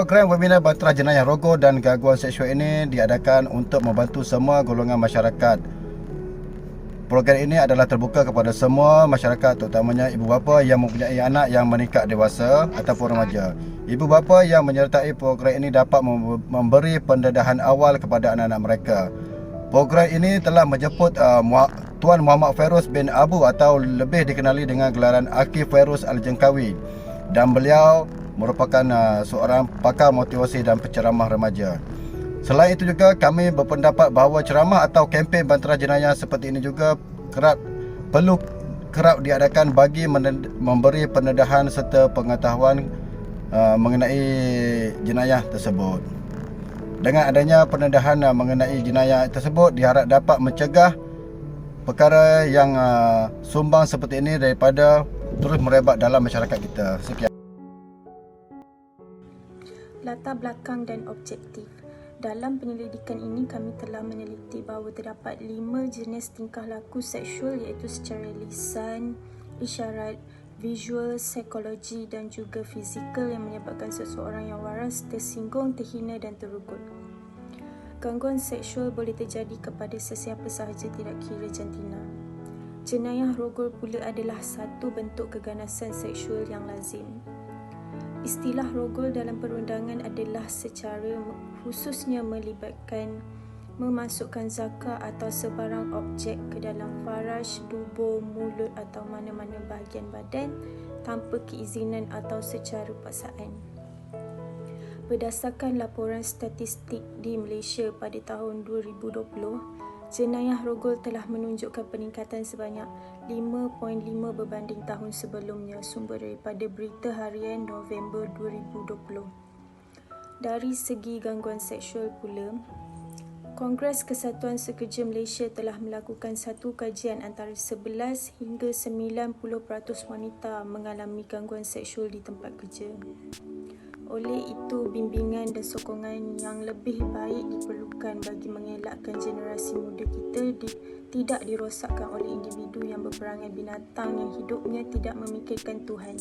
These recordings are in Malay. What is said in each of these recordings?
Program webinar Bahtera Jenayah Rogol dan Gangguan Seksual ini diadakan untuk membantu semua golongan masyarakat. Program ini adalah terbuka kepada semua masyarakat, terutamanya ibu bapa yang mempunyai anak yang meningkat dewasa ataupun remaja. Ibu bapa yang menyertai program ini dapat memberi pendedahan awal kepada anak-anak mereka. Program ini telah menjemput Tuan Muhammad Fairuz bin Abu atau lebih dikenali dengan gelaran Aki Fairuz Al-Jengkawi, dan beliau merupakan seorang pakar motivasi dan penceramah remaja. Selain itu juga kami berpendapat bahawa ceramah atau kempen Bahtera Jenayah seperti ini juga kerap diadakan bagi memberi pendedahan serta pengetahuan mengenai jenayah tersebut. Dengan adanya pendedahan mengenai jenayah tersebut, diharap dapat mencegah perkara yang sumbang seperti ini daripada terus merebak dalam masyarakat kita. Sekian. Latar belakang dan objektif. Dalam penyelidikan ini, kami telah meneliti bahawa terdapat 5 jenis tingkah laku seksual, iaitu secara lisan, isyarat, visual, psikologi dan juga fizikal yang menyebabkan seseorang yang waras tersinggung, terhina dan terukut. Gangguan seksual boleh terjadi kepada sesiapa sahaja, tidak kira jantina. Jenayah rogol pula adalah satu bentuk keganasan seksual yang lazim. Istilah rogol dalam perundangan adalah secara khususnya melibatkan memasukkan zakar atau sebarang objek ke dalam faraj, dubur, mulut atau mana-mana bahagian badan tanpa keizinan atau secara paksaan. Berdasarkan laporan statistik di Malaysia pada tahun 2020, jenayah rogol telah menunjukkan peningkatan sebanyak 5.5 berbanding tahun sebelumnya, sumber daripada Berita Harian November 2020. Dari segi gangguan seksual pula, Kongres Kesatuan Sekerja Malaysia telah melakukan satu kajian antara 11 hingga 90% wanita mengalami gangguan seksual di tempat kerja. Oleh itu, bimbingan dan sokongan yang lebih baik diperlukan bagi mengelakkan generasi muda kita tidak dirosakkan oleh individu yang berperangai binatang yang hidupnya tidak memikirkan Tuhan.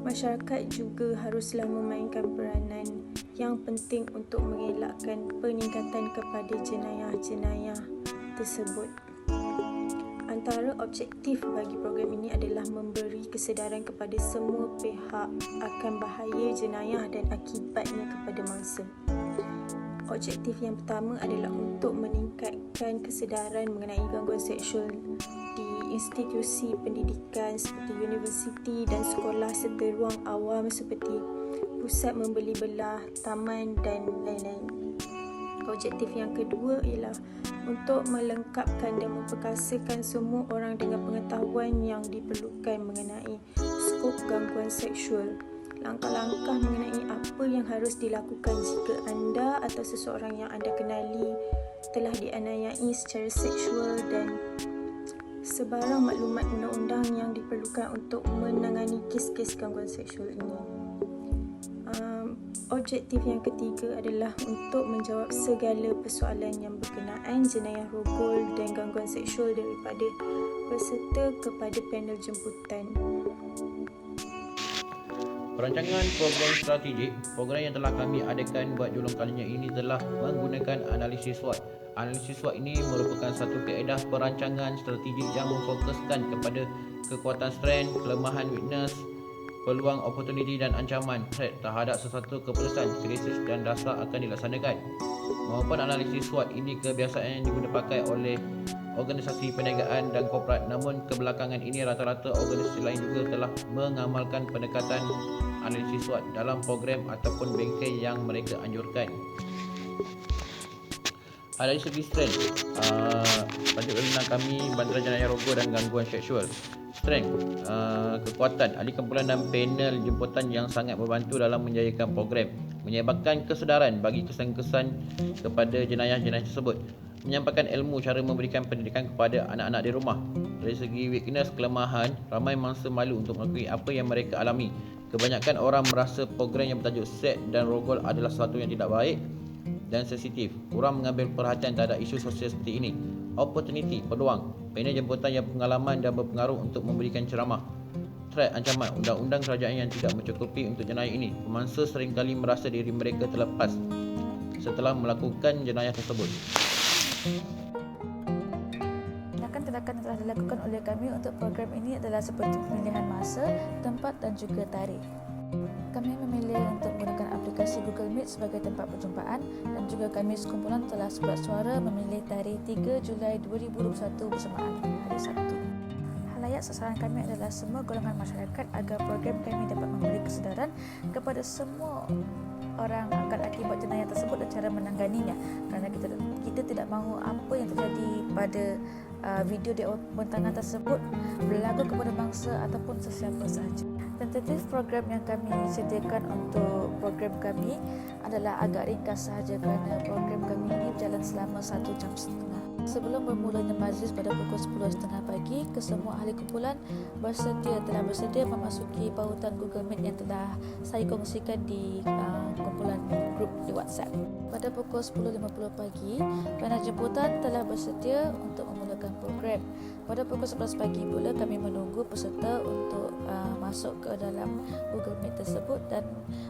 Masyarakat juga haruslah memainkan peranan yang penting untuk mengelakkan peningkatan kepada jenayah-jenayah tersebut. Antara objektif bagi program ini adalah memberi kesedaran kepada semua pihak akan bahaya jenayah dan akibatnya kepada mangsa. Objektif yang pertama adalah untuk meningkatkan kesedaran mengenai gangguan seksual di institusi pendidikan seperti universiti dan sekolah serta ruang awam seperti pusat membeli belah, taman dan lain-lain. Objektif yang kedua ialah untuk melengkapkan dan memperkasakan semua orang dengan pengetahuan yang diperlukan mengenai skop gangguan seksual. Langkah-langkah mengenai apa yang harus dilakukan jika anda atau seseorang yang anda kenali telah dianiayai secara seksual dan sebarang maklumat undang-undang yang diperlukan untuk menangani kes-kes gangguan seksual ini. Objektif yang ketiga adalah untuk menjawab segala persoalan yang berkenaan jenayah rogol dan gangguan seksual daripada peserta kepada panel jemputan. Perancangan program strategik, program yang telah kami adakan buat julung kalinya ini telah menggunakan analisis SWOT. Analisis SWOT ini merupakan satu kaedah perancangan strategik yang memfokuskan kepada kekuatan strength, kelemahan weakness, peluang opportunity dan ancaman threat terhadap sesuatu keputusan, krisis dan dasar akan dilaksanakan. Maupun analisis SWOT ini kebiasaan yang digunakan oleh organisasi perniagaan dan korporat, namun kebelakangan ini rata-rata organisasi lain juga telah mengamalkan pendekatan analisis SWOT dalam program ataupun bengkel yang mereka anjurkan. Dari segi strength, tajuk webinar kami Bahtera Jenayah Rogol dan Gangguan Seksual. Strength, kekuatan, ahli kumpulan dan panel jemputan yang sangat membantu dalam menjayakan program, menyebarkan kesedaran bagi kesan-kesan kepada jenayah-jenayah tersebut, menyampaikan ilmu cara memberikan pendidikan kepada anak-anak di rumah. Dari segi weakness, kelemahan, ramai mangsa malu untuk mengakui apa yang mereka alami. Kebanyakan orang merasa program yang bertajuk seks dan rogol adalah sesuatu yang tidak baik dan sensitif. Kurang mengambil perhatian terhadap isu sosial seperti ini. Opportunity, peluang, panel jemputan yang pengalaman dan berpengaruh untuk memberikan ceramah. threat ancaman undang-undang kerajaan yang tidak mencukupi untuk jenayah ini. Pemangsa seringkali merasa diri mereka terlepas setelah melakukan jenayah tersebut. Tindakan yang telah dilakukan oleh kami untuk program ini adalah seperti pemilihan masa, tempat dan juga tarikh. Kami memilih untuk menggunakan aplikasi Google Meet sebagai tempat perjumpaan dan juga kami sekumpulan telah sebulat suara memilih tarikh 3 Julai 2021 bersamaan hari Sabtu. Halayak sasaran kami adalah semua golongan masyarakat agar program kami dapat memberi kesedaran kepada semua orang akan akibat jenayah tersebut dan cara menanganinya, kerana kita tidak mahu apa yang terjadi pada video di bentangan tersebut berlaku kepada bangsa ataupun sesiapa sahaja. Tentatif program yang kami sediakan untuk program kami adalah agak ringkas sahaja kerana program kami ini berjalan selama 1 jam setengah. Sebelum bermulanya majlis pada pukul 10.30 pagi, kesemua ahli kumpulan telah bersedia memasuki pautan Google Meet yang telah saya kongsikan di kumpulan grup di WhatsApp. Pada pukul 10.50 pagi, panel jemputan telah bersedia untuk memulakan program. Pada pukul 11 pagi pula kami menunggu peserta untuk masuk ke dalam Google Meet tersebut dan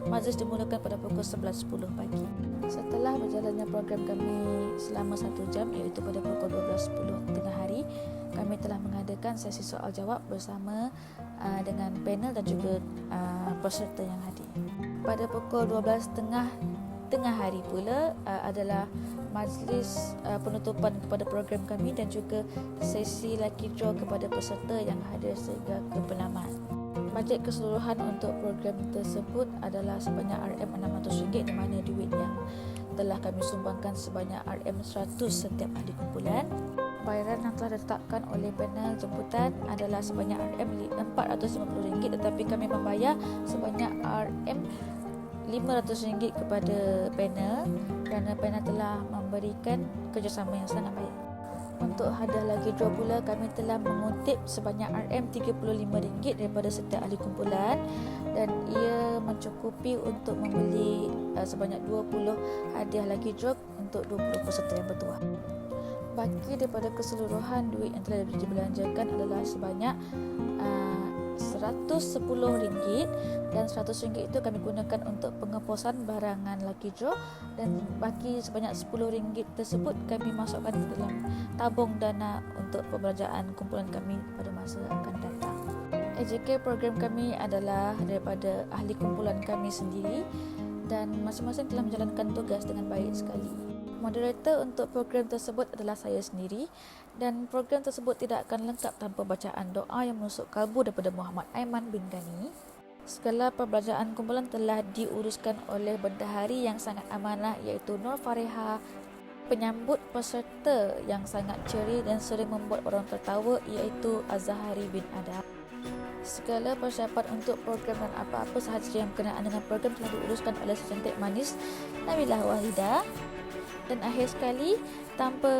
majlis dimulakan pada pukul 11.10 pagi. Setelah berjalannya program kami selama 1 jam iaitu pada pukul 12.10 tengah hari, kami telah mengadakan sesi soal jawab bersama dengan panel dan juga peserta yang hadir. Pada pukul 12.30 tengah hari pula adalah majlis penutupan kepada program kami dan juga sesi lucky draw kepada peserta yang hadir sehingga ke pelaman. Bajet keseluruhan untuk program tersebut adalah sebanyak RM600 di mana duit yang telah kami sumbangkan sebanyak RM100 setiap ahli kumpulan. Bayaran yang telah ditetapkan oleh panel jemputan adalah sebanyak RM450 tetapi kami membayar sebanyak RM500 kepada panel kerana panel telah memberikan kerjasama yang sangat baik. Untuk hadiah lagi draw pula kami telah mengutip sebanyak RM35 daripada setiap ahli kumpulan dan ia mencukupi untuk membeli sebanyak 20 hadiah lagi draw untuk 20 peserta yang bertuah. Baki daripada keseluruhan duit yang telah dibelanjakan adalah sebanyak RM110 dan RM100 itu kami gunakan untuk penghapusan barangan lucky draw dan baki sebanyak RM10 tersebut kami masukkan ke dalam tabung dana untuk pembelanjaan kumpulan kami pada masa akan datang. AJK program kami adalah daripada ahli kumpulan kami sendiri dan masing-masing telah menjalankan tugas dengan baik sekali. Moderator untuk program tersebut adalah saya sendiri dan program tersebut tidak akan lengkap tanpa bacaan doa yang menusuk kalbu daripada Muhammad Aiman bin Ghani. Segala perbelanjaan kumpulan telah diuruskan oleh bendahari yang sangat amanah iaitu Nur Fareha. Penyambut peserta yang sangat ceria dan sering membuat orang tertawa iaitu Azhari bin Adam. Segala persiapan untuk program dan apa-apa sahaja yang berkenaan dengan program telah diuruskan oleh si cantik manis Nabilah Wahidah. Dan akhir sekali, tanpa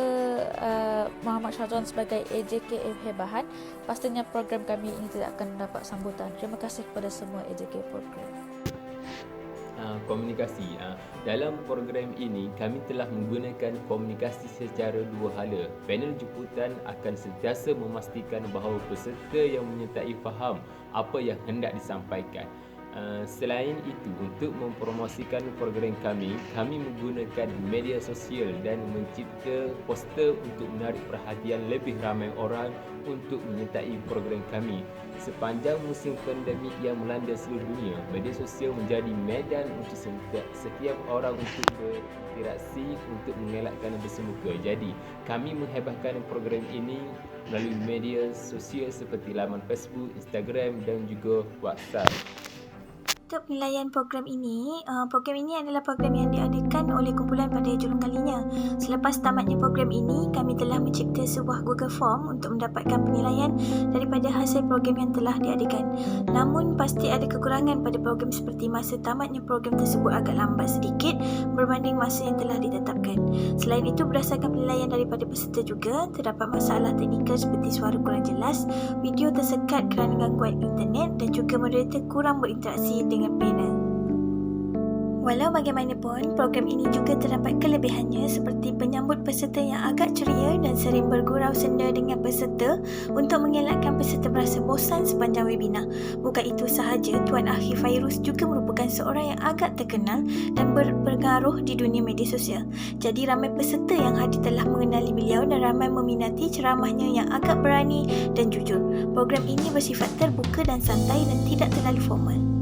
Muhammad Syazwan sebagai AJK hebahan, pastinya program kami ini tidak akan mendapat sambutan. Terima kasih kepada semua AJK program. Komunikasi. Dalam program ini, kami telah menggunakan komunikasi secara dua hala. Panel jemputan akan sentiasa memastikan bahawa peserta yang menyertai faham apa yang hendak disampaikan. Selain itu, untuk mempromosikan program kami menggunakan media sosial dan mencipta poster untuk menarik perhatian lebih ramai orang untuk menyertai program kami. Sepanjang musim pandemik yang melanda seluruh dunia, media sosial menjadi medan untuk setiap orang untuk berinteraksi untuk mengelakkan bersemuka. Jadi, kami menghebahkan program ini melalui media sosial seperti laman Facebook, Instagram dan juga WhatsApp. Untuk penilaian program ini adalah program yang diadakan oleh kumpulan pada julung kalinya. Selepas tamatnya program ini, kami telah mencipta sebuah Google Form untuk mendapatkan penilaian daripada hasil program yang telah diadakan. Namun, pasti ada kekurangan pada program seperti masa tamatnya program tersebut agak lambat sedikit berbanding masa yang telah ditetapkan. Selain itu, berdasarkan penilaian daripada peserta juga, terdapat masalah teknikal seperti suara kurang jelas, video tersekat kerana gangguan internet dan juga moderator kurang berinteraksi dengan panel. Walau bagaimanapun, program ini juga terdapat kelebihannya seperti penyambut peserta yang agak ceria dan sering bergurau senda dengan peserta untuk mengelakkan peserta berasa bosan sepanjang webinar. Bukan itu sahaja, Tuan Akhil Fairuz juga merupakan seorang yang agak terkenal dan berpengaruh di dunia media sosial. Jadi ramai peserta yang hadir telah mengenali beliau dan ramai meminati ceramahnya yang agak berani dan jujur. Program ini bersifat terbuka dan santai dan tidak terlalu formal.